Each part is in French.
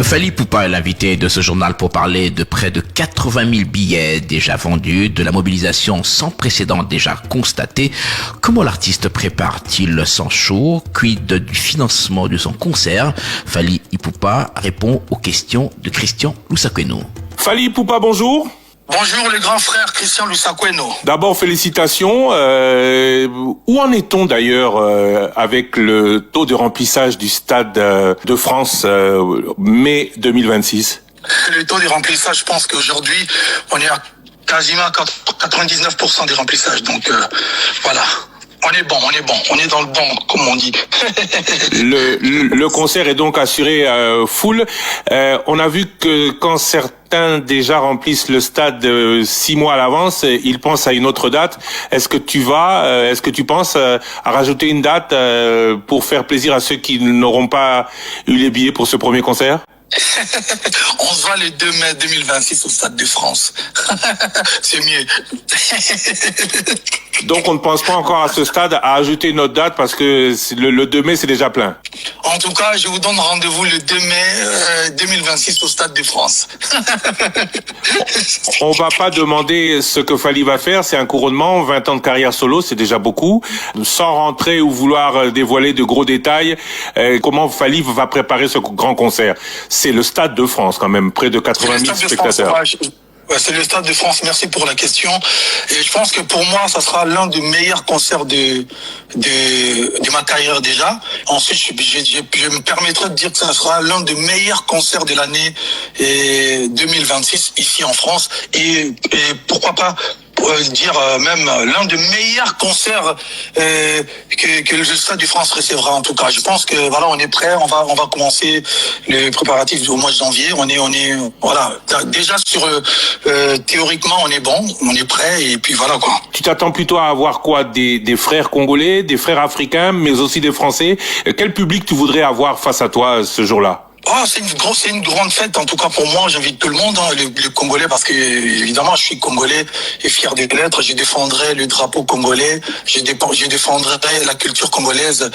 Fally Ipupa est l'invité de ce journal pour parler de près de 80 000 billets déjà vendus, de la mobilisation sans précédent déjà constatée. Comment l'artiste prépare-t-il son show? Quid du financement de son concert? Fally Ipupa répond aux questions de Christian Lusakweno. Fally Ipupa, bonjour. Bonjour les grands frères Christian Lusakweno. D'abord, félicitations. Où en est-on d'ailleurs avec le taux de remplissage du Stade de France mai 2026? Le taux de remplissage, je pense qu'aujourd'hui, on est à quasiment 99% des remplissages. Donc voilà. On est dans le bon, comme on dit. Le concert est donc assuré full. On a vu que quand certains déjà remplissent le stade 6 mois à l'avance, ils pensent à une autre date. Est-ce que tu penses à rajouter une date pour faire plaisir à ceux qui n'auront pas eu les billets pour ce premier concert? On se voit le 2 mai 2026 au Stade de France. C'est mieux. Donc on ne pense pas encore à ce stade à ajouter une autre date parce que le 2 mai c'est déjà plein. En tout cas, je vous donne rendez-vous le 2 mai 2026 au Stade de France. On va pas demander ce que Fally va faire, c'est un couronnement, 20 ans de carrière solo, c'est déjà beaucoup. Sans rentrer ou vouloir dévoiler de gros détails, comment Fally va préparer ce grand concert? C'est le Stade de France quand même, près de 80 000 spectateurs. Ouais, c'est le Stade de France, merci pour la question. Et je pense que pour moi, ça sera l'un des meilleurs concerts de ma carrière déjà. Ensuite, je me permettrai de dire que ça sera l'un des meilleurs concerts de l'année 2026 ici en France. Et pourquoi pas dire même l'un des meilleurs concerts que le Stade de France recevra en tout cas. Je pense que voilà, on est prêt, on va commencer les préparatifs au mois de janvier. On est voilà, déjà sur théoriquement on est bon, on est prêt et puis voilà quoi. Tu t'attends plutôt à avoir quoi, des frères congolais, des frères africains, mais aussi des Français. Quel public tu voudrais avoir face à toi ce jour-là? Oh, c'est une grande fête, en tout cas pour moi, j'invite tout le monde, hein, les Congolais, parce que, évidemment, je suis Congolais et fier de l'être, je défendrai le drapeau congolais, je défendrai la culture congolaise,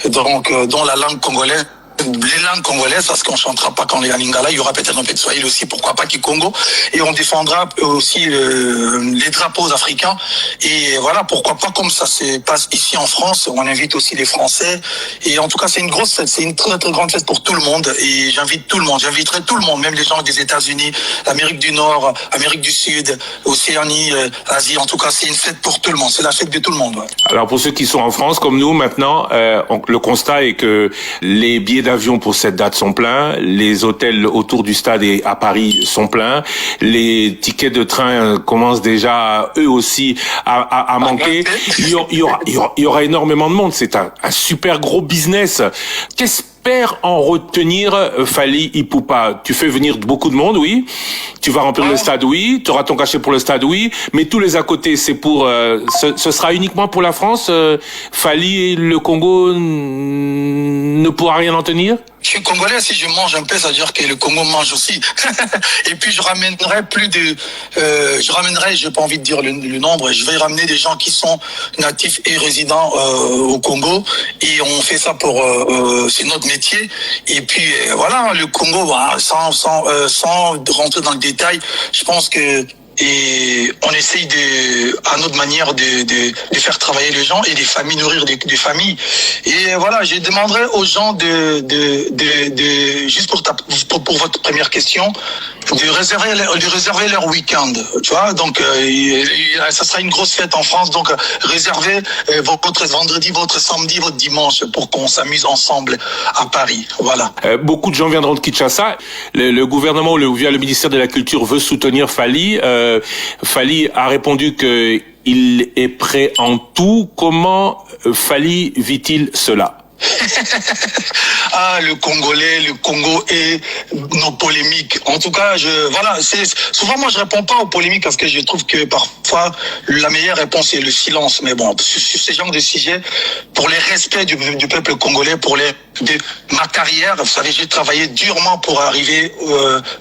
donc, dans la langue congolaise. Les langues congolaises, parce qu'on chantera pas quand on est à Lingala, il y aura peut-être un peu de Swahili aussi, pourquoi pas Kikongo, et on défendra aussi les drapeaux africains, et voilà, pourquoi pas comme ça se passe ici en France, on invite aussi les Français, et en tout cas c'est une grosse fête, c'est une très très grande fête pour tout le monde, et j'invite tout le monde, j'inviterai tout le monde, même les gens des États-Unis, l'Amérique du Nord, Amérique du Sud, Océanie, Asie, en tout cas c'est une fête pour tout le monde, c'est la fête de tout le monde. Ouais. Alors pour ceux qui sont en France comme nous maintenant, le constat est que les billets d'avion pour cette date sont pleins, les hôtels autour du stade et à Paris sont pleins, les tickets de train commencent déjà eux aussi à manquer. Il y aura énormément de monde, c'est un super gros business. Qu'espère en retenir Fally Ipupa? Tu fais venir beaucoup de monde, oui. Tu vas remplir le stade, oui. Tu auras ton cachet pour le stade, oui. Mais tous les à côté, c'est pour. Ce sera uniquement pour la France. Fally et le Congo ne pourra rien en tenir. Je suis congolais, si je mange un peu, ça veut dire que le Congo mange aussi. Et puis je ramènerai j'ai pas envie de dire le nombre, je vais ramener des gens qui sont natifs et résidents au Congo. Et on fait ça pour c'est notre métier. Et puis voilà, le Congo, voilà, sans rentrer dans le détail, je pense que on essaye à notre manière de faire travailler les gens et des familles, nourrir des familles. Et voilà, je demanderai aux gens juste pour votre première question, de réserver leur week-end, tu vois. Donc, ça sera une grosse fête en France. Donc, réservez votre vendredi, votre samedi, votre dimanche pour qu'on s'amuse ensemble à Paris. Voilà. Beaucoup de gens viendront de Kinshasa. Le gouvernement, via le ministère de la Culture, veut soutenir Fally. Fally a répondu que il est prêt en tout. Comment Fally vit-il cela? Ah, le Congolais, le Congo et nos polémiques. En tout cas, souvent moi je réponds pas aux polémiques parce que je trouve que parfois la meilleure réponse est le silence. Mais bon, sur ces genres de sujets, pour les respects du peuple congolais, ma carrière, vous savez, j'ai travaillé durement pour arriver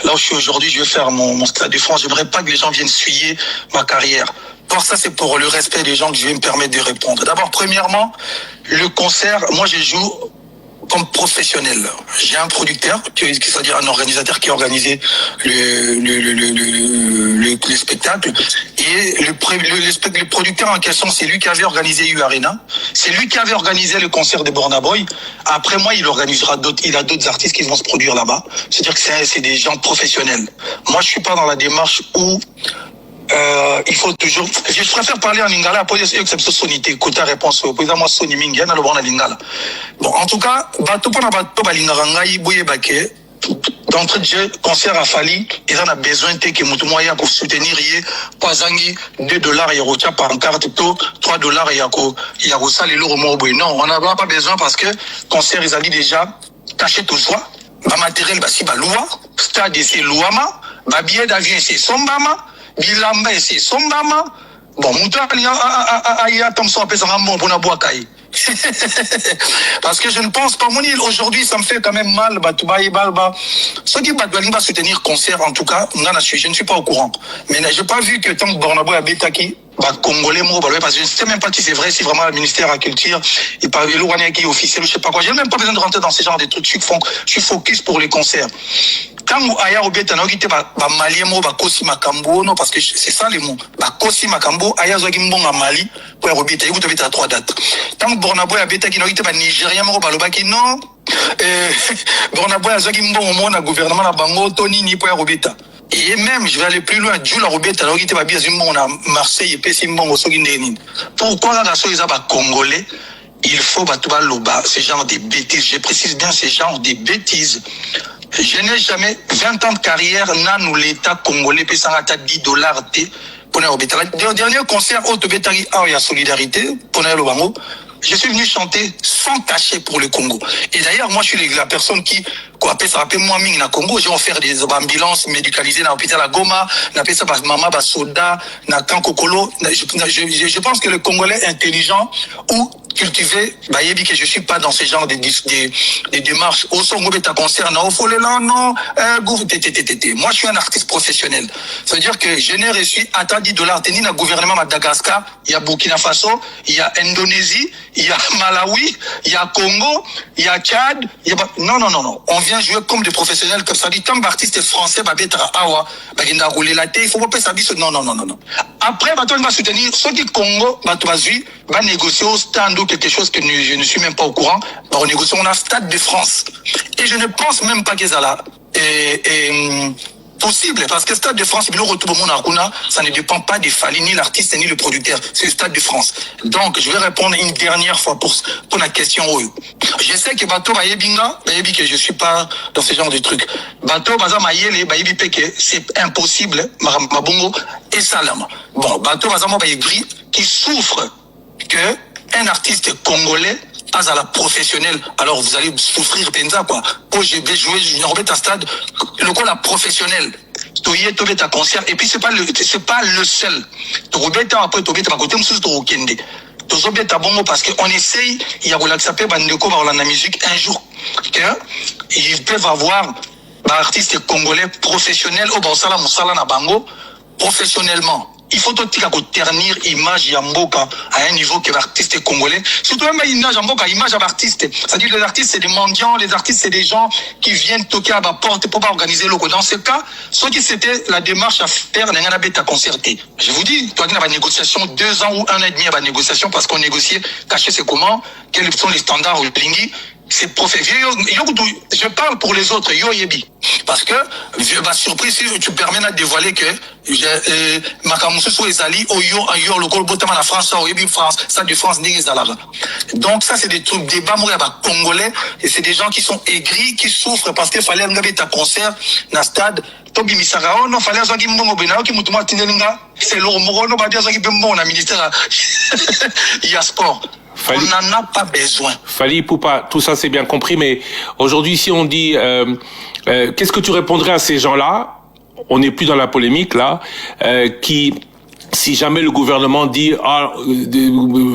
là où je suis aujourd'hui. Je vais faire mon Stade de France. J'aimerais pas que les gens viennent suyer ma carrière. Alors ça, c'est pour le respect des gens que je vais me permettre de répondre. D'abord, premièrement, le concert, moi je joue comme professionnel. J'ai un producteur, c'est-à-dire un organisateur qui a organisé le spectacle. Et le producteur en question, c'est lui qui avait organisé U Arena. C'est lui qui avait organisé le concert de Burna Boy. Après moi, il organisera d'autres. Il a d'autres artistes qui vont se produire là-bas. C'est-à-dire que c'est des gens professionnels. Moi, je suis pas dans la démarche où il faut toujours. Je préfère parler en lingala pour dire que c'est sonité. Côté réponse, pour moi, soni mingi, na le bon lingala. Bon, en tout cas, bateau pour na bateau balingara ngai boye baké. D'entrée de jeu, concert à Fali, ils en ont besoin de que mutu moya pour soutenir Pazangi, $2 yarocha par carte, $3 yako ça les lourds mots. Non, on n'a pas besoin parce que concert ils ont dit déjà caché tout ça. Ba matériel basi ba loi, stade c'est louama, ba billet d'avion c'est sombama, bilamba c'est sombama. Bon, mutu aya comme ça pesa ngambon pour na boakai. Parce que je ne pense pas, aujourd'hui, ça me fait quand même mal, ceux qui va soutenir concert, en tout cas, je ne suis pas au courant. Mais je n'ai pas vu que tant que Bornabo a Betaki, Congolais, parce que je ne sais même pas si c'est vrai, si vraiment le ministère de la Culture, et pas l'Ourania qui est officiel, je sais pas quoi. J'ai même pas besoin de rentrer dans ce genre de trucs. Je suis focus pour les concerts. Quand aya obeta na okite ba malien mo ba kosi makambo no parce que c'est ça les mots ba kosi makambo aya zo kimbonga mali pour obeta ikuto beta 3 dates tant Burna Boy abeta ki na okite ba nigérien mo ba lobaki non Burna Boy zo kimbonga mo na gouvernement na bango toni ni pour obeta. Et même, je vais aller plus loin. Dieu la robette, alors qu'il était pas bien, on a Marseille et puis c'est bon, pourquoi la chose est congolais? Il faut battre l'oba, ce genre de bêtises. Je précise bien ce genre de bêtises. Je n'ai jamais 20 ans de carrière, nous l'État congolais, puis ça a $10 pour le dernier concert, au Tobetari, il y a solidarité, pour le bango. Je suis venu chanter sans cachet pour le Congo. Et d'ailleurs, moi, je suis la personne qui, ça rappelle moi, Ming, na Congo, j'ai offert des ambulances médicalisées dans l'hôpital à Goma, n'a fait ça par Mama, Soda, na Kankokolo. Je pense que le Congolais intelligent ou cultivé, yebi que je suis pas dans ce genre de démarches. Au son ta concert, non, non, moi, je suis un artiste professionnel. Ça veut dire que je n'ai reçu à $10, tenu le gouvernement Madagascar, il y a Burkina Faso, il y a Indonésie, il y a Malawi, il y a Congo, il y a Tchad, non. On vient jouer comme des professionnels, comme ça dit, tant d'artistes français, awa, rouler la tête, il faut pas ça dit, non. Après, on va soutenir ceux qui Congo, va négocier au stand ou quelque chose que je ne suis même pas au courant, on négocie, on a Stade de France. Et je ne pense même pas que ça là, possible, parce que Stade de France, ça ne dépend pas des Fali, ni l'artiste, ni le producteur. C'est le Stade de France. Donc, je vais répondre une dernière fois pour la question. Je sais que Bato Bayebinga, que je suis pas dans ce genre de truc. Bato Baza Mayele, Bayebi Peke, c'est impossible, Mabongo et Salama. Bon, Bato Baza Bayebri, qui souffre que un artiste congolais à la professionnelle, alors vous allez souffrir penza quoi. Pour je vais jouer, je vais à stade, le coup la professionnelle. Toye tobe ta concert et puis c'est pas le seul. Tobeta après tobe ta côté monsieur to okende. Tozobe ta bongo parce que on essaye, il y a relaxer bandeko ba la musique un jour que ils peuvent avoir artistes congolais professionnels au Bansala Moussala na bango professionnellement. Il faut tout ternir image Yamboka à un niveau que l'artiste congolais. Surtout même image Yamboka, image à l'artiste. C'est-à-dire que les artistes c'est des mendiants, les artistes c'est des gens qui viennent toquer à ma porte pour pas organiser le coup. Dans ce cas, ce qui c'était la démarche à faire, n'a pas à concerter. Je vous dis, toi qui n'as pas de négociation 2 ans ou 1 an et demi à la négociation parce qu'on négociait, cacher c'est comment, quels sont les standards au Blingi. C'est professionnel. Je parle pour les autres, yo yebi. Parce que, ma surprise, si tu permets de dévoiler que, Makamusu Ezali, yo, le col botama la France, yebi France, ça de France, donc ça, c'est des trucs, des bas congolais, et c'est des gens qui sont aigris, qui souffrent parce qu'il fallait engager ta concert, na stade, Tobi Misarao, non, fallait engager mbongo benao, qui moutouma tindelinga, c'est l'ormoro, non, badia, qui peut mbongo, na ministère, il y a sport. On n'en a pas besoin. Fali Poupa, tout ça c'est bien compris, mais aujourd'hui si on dit qu'est-ce que tu répondrais à ces gens-là, on n'est plus dans la polémique là, qui Si jamais le gouvernement dit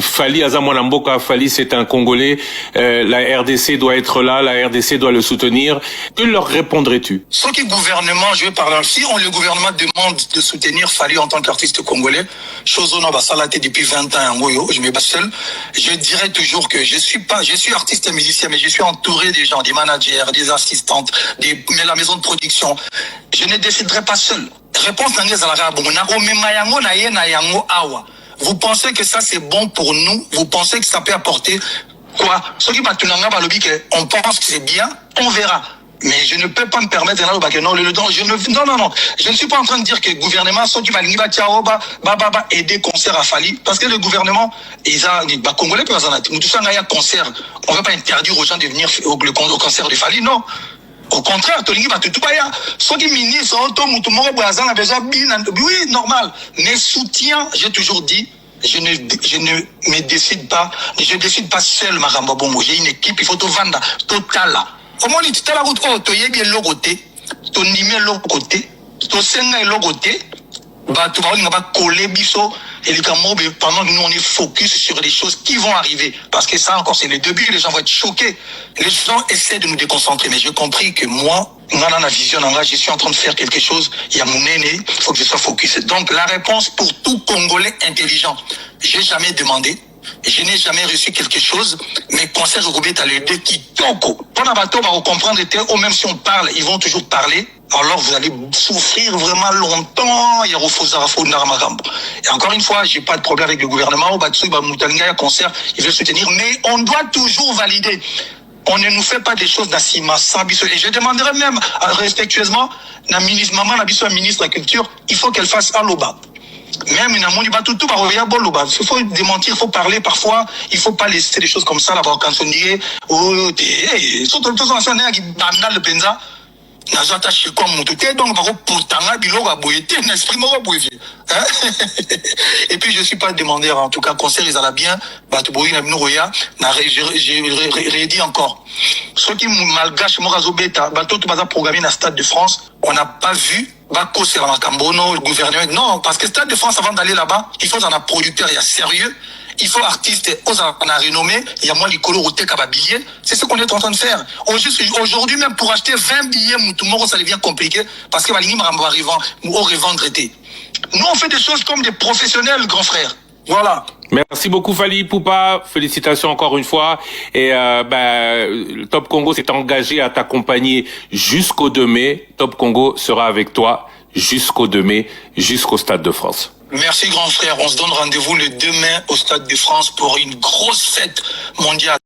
Fally Azamwana Mboka, Fally c'est un Congolais, la RDC doit être là, la RDC doit le soutenir, que leur répondrais-tu? Ce qui gouvernement, je vais parler, si le gouvernement demande de soutenir Fally en tant qu'artiste congolais, chose on a salaté depuis 20 ans, je me bats seul, je dirais toujours que je suis artiste et musicien, mais je suis entouré des gens, des managers, des assistantes, mais la maison de production. Je ne déciderai pas seul. Réponse vous pensez que ça c'est bon pour nous? Vous pensez que ça peut apporter quoi? Ceux qui on pense que c'est bien, on verra. Mais je ne peux pas me permettre non, je ne suis pas en train de dire que le gouvernement ceux qui va aider concert à Fally parce que le gouvernement congolais peut un concert, on va pas interdire aux gens de venir au concert de Fally, non. Au contraire, oui, normal. Mais soutien, j'ai toujours dit, je ne me décide pas, je décide pas seul, Maramba Bongo. J'ai une équipe, il faut tout vendre, total là. Comment on dit, tu as la route, tu y es bien l'autre côté, ton numéro l'autre côté, ton senga l'autre côté, tu vas coller biso, et pendant que nous on est focus sur les choses qui vont arriver. Parce que ça encore c'est le début, les gens vont être choqués. Les gens essaient de nous déconcentrer, mais j'ai compris que moi, dans la vision, je suis en train de faire quelque chose, il y a mon aîné, il faut que je sois focus. Donc la réponse pour tout Congolais intelligent, j'ai jamais demandé, je n'ai jamais reçu quelque chose, mais conseil au gouvernement le deux qui toko. Pendant bateau, on va comprendre, même si on parle, ils vont toujours parler. Alors vous allez souffrir vraiment longtemps. Et encore une fois, j'ai pas de problème avec le gouvernement. Concert, il veut soutenir, mais on doit toujours valider. On ne nous fait pas des choses d'assima. Et je demanderai même respectueusement, la ministre, maman, la ministre de la Culture, il faut qu'elle fasse un loba. Même il faut démentir, il faut parler parfois, il faut pas laisser des choses comme ça là-bas quand on dit surtout le penza nazoattaché comme mon tout donc pourtant et puis je suis pas demandeur en tout cas concert ils allaient bien j'ai redit encore ceux qui malgache morazobeta bateau tout programmé dans Stade de France on n'a pas vu le gouvernement non parce que Stade de France avant d'aller là-bas il faut un producteur il y a sérieux. Il faut artistes, on a renommé, il y a moins les colos au billet. C'est ce qu'on est en train de faire. Aujourd'hui, même pour acheter 20 billets, tout le monde, ça devient compliqué parce que nous revendre été. Nous, on fait des choses comme des professionnels, grand frère. Voilà. Merci beaucoup Fally Ipupa, félicitations encore une fois et Top Congo s'est engagé à t'accompagner jusqu'au 2 mai. Top Congo sera avec toi jusqu'au 2 mai, jusqu'au Stade de France. Merci grand frère, on se donne rendez-vous le 2 mai au Stade de France pour une grosse fête mondiale.